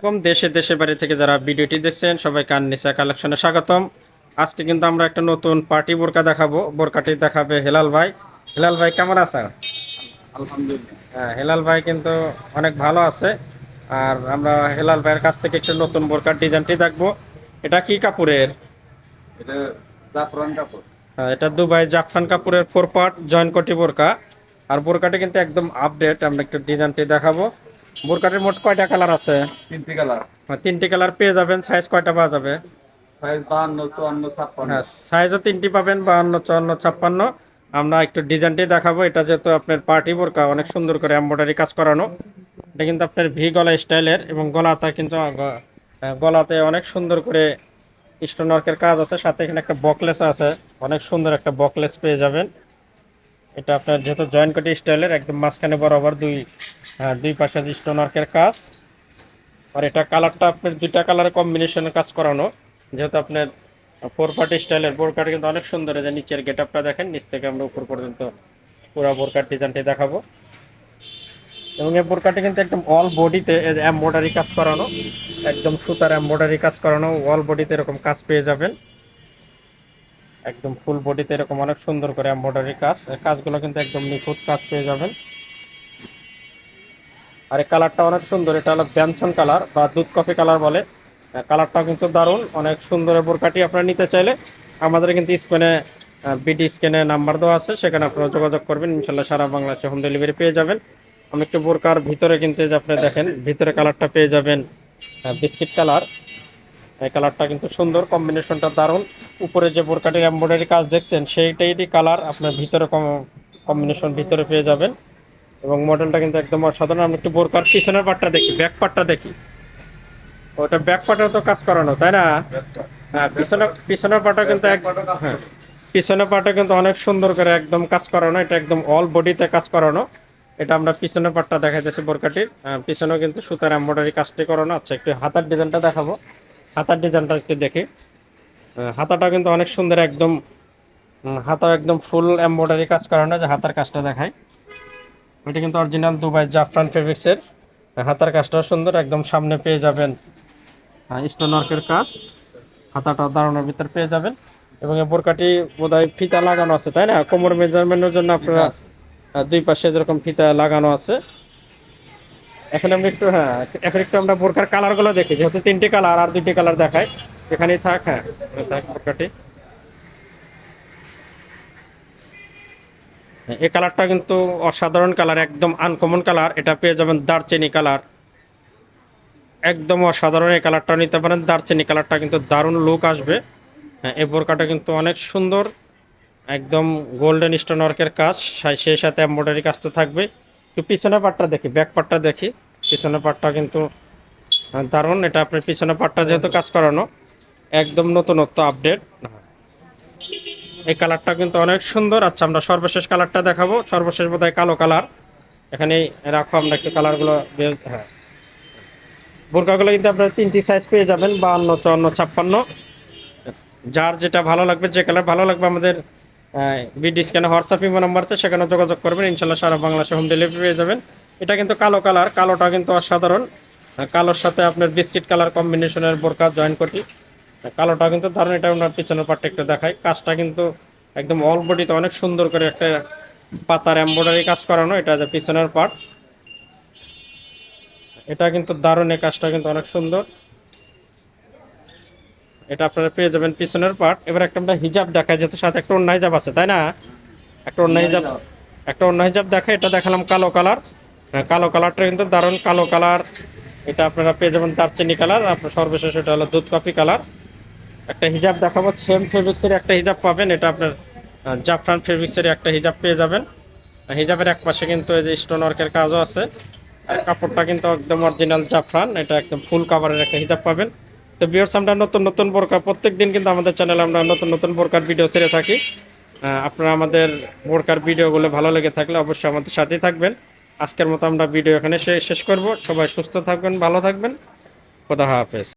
কম দেশে দেশের বাড়ি থেকে যারা ভিডিওটি দেখছেন সবাইকে আননিসা কালেকশনে স্বাগতম। আজকে কিন্তু আমরা একটা নতুন পার্টি বোরকা দেখাবো। বোরকাটি দেখাবে হেলাল ভাই। হেলাল ভাই কেমন আছেন? আলহামদুলিল্লাহ। হ্যাঁ, হেলাল ভাই কিন্তু অনেক ভালো আছে। আর আমরা হেলাল ভাইয়ের কাছ থেকে একটু নতুন বোরকার ডিজাইনটি দেখবো। এটা কি কাপড়ের? এটা জাফরান কাপড়। এটা দুবাই জাফরান কাপড়ের 4 পার্ট জয়েন্ট কোটি বোরকা। আর বোরকাটি কিন্তু একদম আপডেট। আমরা একটু ডিজাইনটি দেখাবো। বোরকাটির মোট কয়টা কালার আছে? তিনটি কালার। 3টি কালার পেয়ে যাবেন। সাইজ কয়টা পাওয়া যাবে? সাইজ 52, 54, 56। হ্যাঁ, সাইজও 3টি পাবেন, 52, 54, 56। আমরা একটু ডিজাইনটি দেখাবো। এটা যেহেতু আপনার পার্টি বোরকা, অনেক সুন্দর করে এমব্রয়ডারি কাজ করানো। এটা কিন্তু আপনার ভি গলা স্টাইলের এবং গলাটা কিন্তু গলাতে অনেক সুন্দর করে স্টোন ওয়ার্কের কাজ আছে। সাথে এখানে একটা বকলেস আছে, অনেক সুন্দর একটা বকলেস পেয়ে যাবেন। এটা আপনার যেহেতু জয়েন্ট কাটি স্টাইলের, একদম মাঝখানে বরাবর দুই পাশে স্টোন ওয়ার্কের কাজ। আর এটা কালারটা আপনার দুইটা কালারের কম্বিনেশনের কাজ করানো। যেহেতু আপনার 4 পার্টি স্টাইলের বোরকাটা কিন্তু অনেক সুন্দর। যে নিচের গেটআপটা দেখেন, নিচ থেকে আমরা উপর পর্যন্ত পুরো বোরকার ডিজাইনটি দেখাবো। এবং এই বোরকাটি কিন্তু একদম অল বডিতে এমব্রয়ডারি কাজ করানো, একদম সুতার এমব্রয়ডারি কাজ করানো। অল বডিতে এরকম কাজ পেয়ে যাবেন, একদম ফুল বডিতে এরকম অনেক সুন্দর করে এমব্রয়ডারি কাজ। এই কাজগুলো কিন্তু একদম নিখুঁত কাজ পেয়ে যাবেন। আর এই কালারটা অনেক সুন্দর। এটা হলো ব্যঞ্জন কালার বা দুধ কফি কালার বলে। কালারটা কিন্তু দারুণ, অনেক সুন্দর। এই বোরকাটি আপনারা নিতে চাইলে আমাদের কিন্তু স্ক্রিনে বিডি স্ক্রিনে নাম্বার দেওয়া আছে, সেখানে আপনারা যোগাযোগ করবেন। ইনশাল্লাহ সারা বাংলাদেশে হোম ডেলিভারি পেয়ে যাবেন। আমি একটু বোরকার ভিতরে কিন্তু যে আপনি দেখেন, ভিতরে কালারটা পেয়ে যাবেন বিস্কিট কালার। এই কালারটা কিন্তু সুন্দর, কম্বিনেশনটা দারুণ। উপরে যে বোরকাটির এমব্রয়ডারি কাজ দেখছেন সেইটাই কালার আপনার ভিতরে কম্বিনেশন ভিতরে পেয়ে যাবেন। এবং মডেলটা কিন্তু একদম অসাধারণ। আমরা একটু বোরকার পিছনের পার্টটা দেখি, ব্যাক পার্টটা দেখি। ওটা ব্যাক পার্টও তো কাজ করানো, তাই না? হ্যাঁ, পিছনের পার্টটা কিন্তু হ্যাঁ, পিছনের পার্টটা কিন্তু অনেক সুন্দর করে একদম কাজ করানো। এটা একদম অল বডিতে কাজ করানো। এটা আমরা পিছনের পার্টটা দেখাইতেছি বোরকাটির। পিছনেও কিন্তু সুতার এমব্রয়ডারি কাজটি করানো। আচ্ছা, একটু হাতার ডিজাইনটা দেখাবো। হাতার ডিজাইনটা একটু দেখি। হাতাটা কিন্তু অনেক সুন্দর, একদম হাতাও একদম ফুল এমব্রয়ডারি কাজ করানো। যে হাতার কাজটা দেখায়, এটা কিন্তু অরিজিনাল দুবাই জাফরান ফেব্রিক্সের। হাতার কাজটাও সুন্দর, একদম সামনে পেয়ে যাবেন স্টোন ওয়ার্কের কাজ। হাতাটা দারুণের ভিতর পেয়ে যাবেন। এবং এই বোরকাটি বোধহয় ফিতা লাগানো আছে, তাই না? কোমর মেজারমেন্টের জন্য আপনারা দুই পাশে যেরকম ফিতা লাগানো আছে। এখন আমরা একটু এখন একটু আমরা বোরকার কালারগুলো দেখি। যেহেতু 3টি কালার, আর 2টি কালার দেখায়। এখানেই থাক। হ্যাঁ, থাক বোরকাটি। এই কালারটা কিন্তু অসাধারণ কালার, একদম আনকমন কালার। এটা পেয়ে যাবেন দারচিনি কালার, একদম অসাধারণ। এই কালারটা নিতে পারেন। দারচিনি কালারটা কিন্তু দারুণ লুক আসবে। এই বোরকাটা কিন্তু অনেক সুন্দর, একদম গোল্ডেন স্টোন ওয়ার্কের কাজ, সেই সাথে এমব্রয়ডারি কাজ তো থাকবে। একটু পিছনের পাটটা দেখি, ব্যাক পাটটা দেখি। পিছনের পাটটা কিন্তু দারুণ। এটা আপনার পিছনের পাটটা যেহেতু কাজ করানো, একদম নতুনত্ব আপডেট। এই কালারটা কিন্তু অনেক সুন্দর। আচ্ছা, আমরা সর্বশেষ কালারটা দেখাবো। সর্বশেষ বোধহয় কালো কালার। এখানে রাখো, আমরা একটু কালারগুলো। হ্যাঁ, বোরকাগুলো কিন্তু আপনারা 3টি সাইজ পেয়ে যাবেন, 52, 54, 56। যার যেটা ভালো লাগবে, যে কালার ভালো লাগবে, আমাদের বিডি স্ক্যানে হোয়াটসঅ্যাপ ইমো নাম্বার আছে, সেখানে যোগাযোগ করবেন। ইনশাল্লাহ সারা বাংলাদেশে হোম ডেলিভারি পেয়ে যাবেন। এটা কিন্তু কালো কালার। কালোটা কিন্তু অসাধারণ। কালোর সাথে আপনার বিস্কিট কালার কম্বিনেশনের বোরকা জয়েন করি। কালোটা কিন্তু দারুণ। এটা আপনার পিছনের পার্টটা একটু দেখায়। কাজটা কিন্তু একদম অল বডিতে অনেক সুন্দর করে একটা পাতার এমব্রয়ডারি কাজ করানো। এটা যে পিছনের পার্ট, এটা কিন্তু দারুণ। এই কাজটা কিন্তু অনেক সুন্দর। এটা আপনারা পেয়ে যাবেন পিছনের পার্ট। এবার একটা আমরা হিজাব দেখাই, যেহেতু সাথে একটা অন্য হিজাব আছে, তাই না? একটা অন্য হিজাব, দেখাই। এটা দেখালাম কালো কালার। কালো কালারটা কিন্তু দারুণ। কালো কালার এটা আপনারা পেয়ে যাবেন দারচিনি কালার। আপনার সর্বশেষ এটা হলো দুধ কফি কালার। একটা হিজাব দেখাবো, সেম ফেব্রিক্সের একটা হিজাব পাবেন। এটা আপনার জাফরান ফেব্রিক্সের একটা হিজাব পেয়ে যাবেন। হিজাবের এক পাশে কিন্তু এই যে স্টোন ওয়ার্কের কাজও আছে। আর কাপড়টা কিন্তু একদম অরিজিনাল জাফরান। এটা একদম ফুল কাভারের একটা হিজাব পাবেন। তো ভিউয়ার্স, আমরা নতুন নতুন বোরকা প্রত্যেক দিন কিন্তু আমাদের চ্যানেলে আমরা নতুন নতুন বোরকার ভিডিও ছেড়ে থাকি। আপনারা আমাদের বোরকার ভিডিওগুলো ভালো লেগে থাকলে অবশ্যই আমাদের সাথেই থাকবেন। আজকের মতো আমরা ভিডিও এখানে শেষ করব। সবাই সুস্থ থাকবেন, ভালো থাকবেন। খোদা হাফেজ।